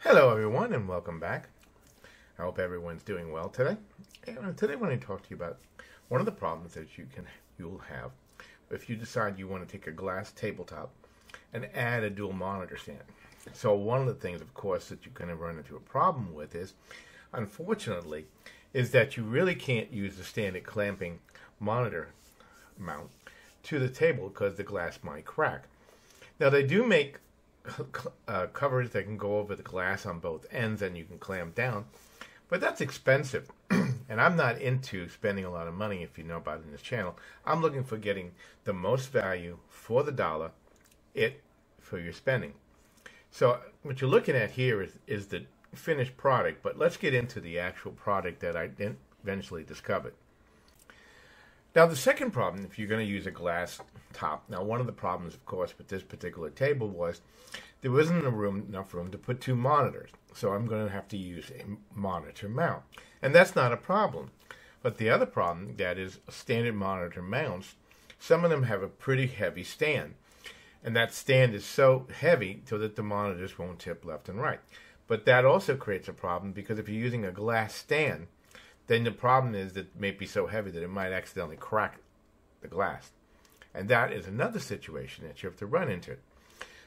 Hello everyone and welcome back. I hope everyone's doing well today. Today I want to talk to you about one of the problems that you'll have if you decide you want to take a glass tabletop and add a dual monitor stand. So one of the things, of course, that you're going to run into a problem with is, unfortunately, is that you really can't use the standard clamping monitor mount to the table because the glass might crack. Now they do make covers that can go over the glass on both ends and you can clamp down, but that's expensive and I'm not into spending a lot of money. If you know about it in this channel, I'm looking for getting the most value for the dollar for your spending. So what you're looking at here is the finished product, but let's get into the actual product that I eventually discovered. Now the second problem, if you're going to use a glass top, now one of the problems, of course, with this particular table was there wasn't enough room to put two monitors. So I'm going to have to use a monitor mount. And that's not a problem. But the other problem, that is standard monitor mounts, some of them have a pretty heavy stand. And that stand is so heavy so that the monitors won't tip left and right. But that also creates a problem because if you're using a glass stand, then the problem is that it may be so heavy that it might accidentally crack the glass. And that is another situation that you have to run into.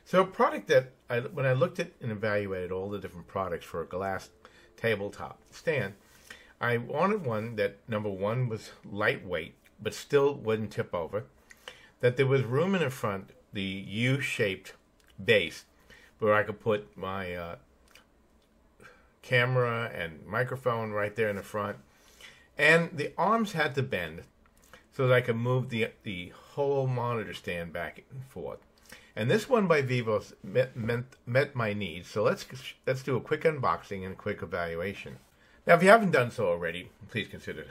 So a product that, when I looked at and evaluated all the different products for a glass tabletop stand, I wanted one that, number one, was lightweight, but still wouldn't tip over, that there was room in the front, the U-shaped base, where I could put my camera and microphone right there in the front. And the arms had to bend so that I could move the whole monitor stand back and forth. And this one by VIVO met my needs. So let's do a quick unboxing and a quick evaluation. Now, if you haven't done so already, please consider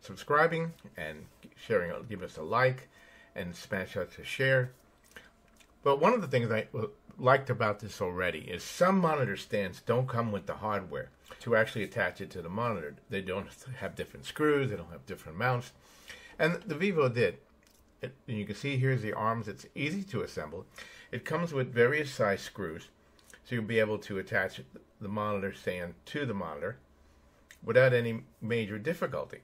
subscribing and sharing. Give us a like and smash out to share. But one of the things I liked about this already is some monitor stands don't come with the hardware to actually attach it to the monitor. They don't have different screws, they don't have different mounts. And the VIVO did. And you can see here's the arms. It's easy to assemble. It comes with various size screws, so you'll be able to attach the monitor stand to the monitor without any major difficulty.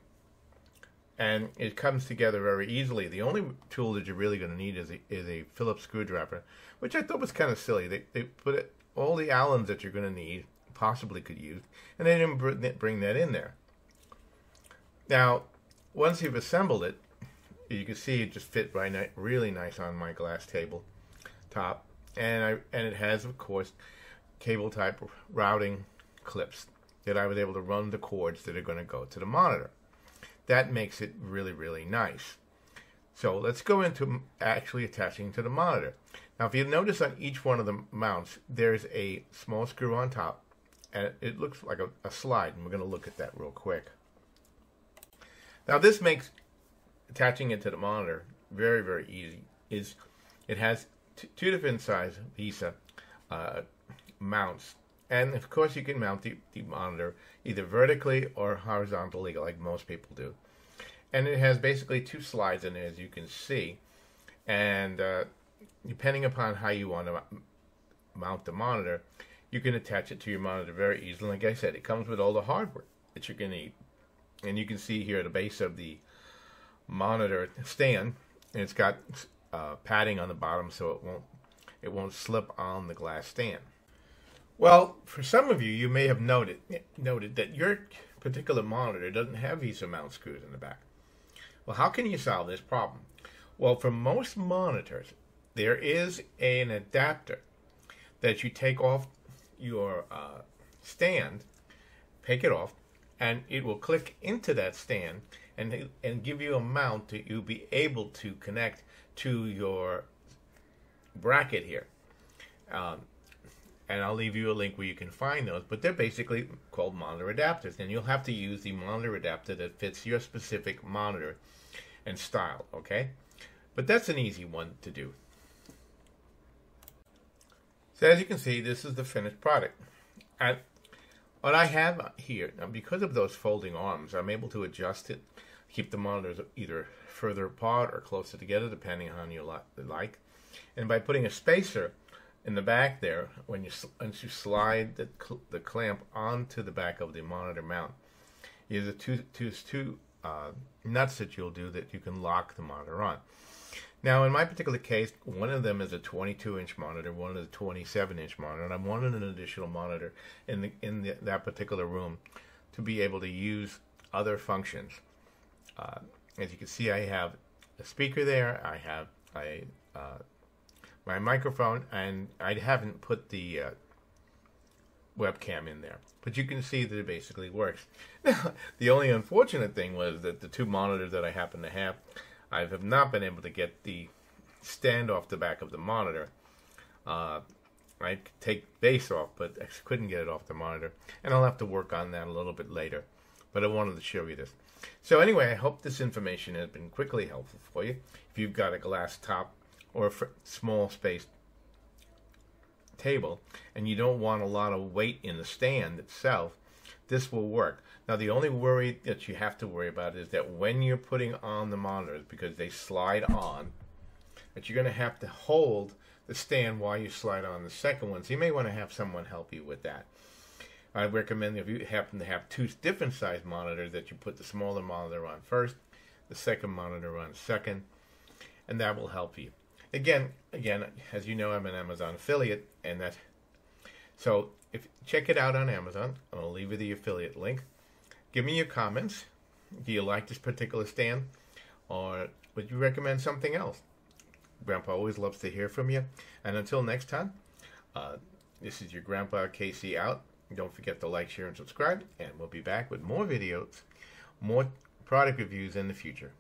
And it comes together very easily. The only tool that you're really going to need is a Phillips screwdriver, which I thought was kind of silly. They put all the Allens that you're going to need, possibly could use, and they didn't bring that in there. Now, once you've assembled it, you can see it just fit really nice on my glass table top, and it has, of course, cable type routing clips that I was able to run the cords that are going to go to the monitor. That makes it really, really nice. So let's go into actually attaching to the monitor. Now, if you notice on each one of the mounts, there's a small screw on top, and it looks like a slide, and we're going to look at that real quick. Now, this makes attaching it to the monitor very, very easy. It has two different size VESA mounts. And of course you can mount the monitor either vertically or horizontally like most people do. And it has basically two slides in it, as you can see. And depending upon how you want to mount the monitor, you can attach it to your monitor very easily. Like I said, it comes with all the hardware that you're going to need. And you can see here the base of the monitor stand, and it's got padding on the bottom so it won't slip on the glass stand. Well, for some of you, you may have noted that your particular monitor doesn't have VESA mount screws in the back. Well, how can you solve this problem? Well, for most monitors, there is an adapter that you take off your stand, take it off, and it will click into that stand and give you a mount that you'll be able to connect to your bracket here. And I'll leave you a link where you can find those, but they're basically called monitor adapters, and you'll have to use the monitor adapter that fits your specific monitor and style, okay? But that's an easy one to do. So as you can see, this is the finished product. And what I have here, now because of those folding arms, I'm able to adjust it, keep the monitors either further apart or closer together, depending on how you like. And by putting a spacer in the back there, once you slide the clamp onto the back of the monitor mount, there's two nuts that you'll do that you can lock the monitor on. Now, in my particular case, one of them is a 22-inch monitor, one is a 27-inch monitor, and I wanted an additional monitor in that particular room to be able to use other functions. As you can see, I have a speaker there, I have my microphone, and I haven't put the webcam in there. But you can see that it basically works. Now, the only unfortunate thing was that the two monitors that I happen to have, I have not been able to get the stand off the back of the monitor. I could take base off, but I couldn't get it off the monitor. And I'll have to work on that a little bit later. But I wanted to show you this. So anyway, I hope this information has been quickly helpful for you. If you've got a glass top or a small space table and you don't want a lot of weight in the stand itself, this will work. Now, the only worry that you have to worry about is that when you're putting on the monitors, because they slide on, that you're going to have to hold the stand while you slide on the second one. So you may want to have someone help you with that. I recommend if you happen to have two different size monitors that you put the smaller monitor on first, the second monitor on second, and that will help you. Again, as you know, I'm an Amazon affiliate, and so check it out on Amazon. I'll leave you the affiliate link. Give me your comments. Do you like this particular stand, or would you recommend something else? Grandpa always loves to hear from you. And until next time, this is your Grandpa Casey out. Don't forget to like, share, and subscribe, and we'll be back with more videos, more product reviews in the future.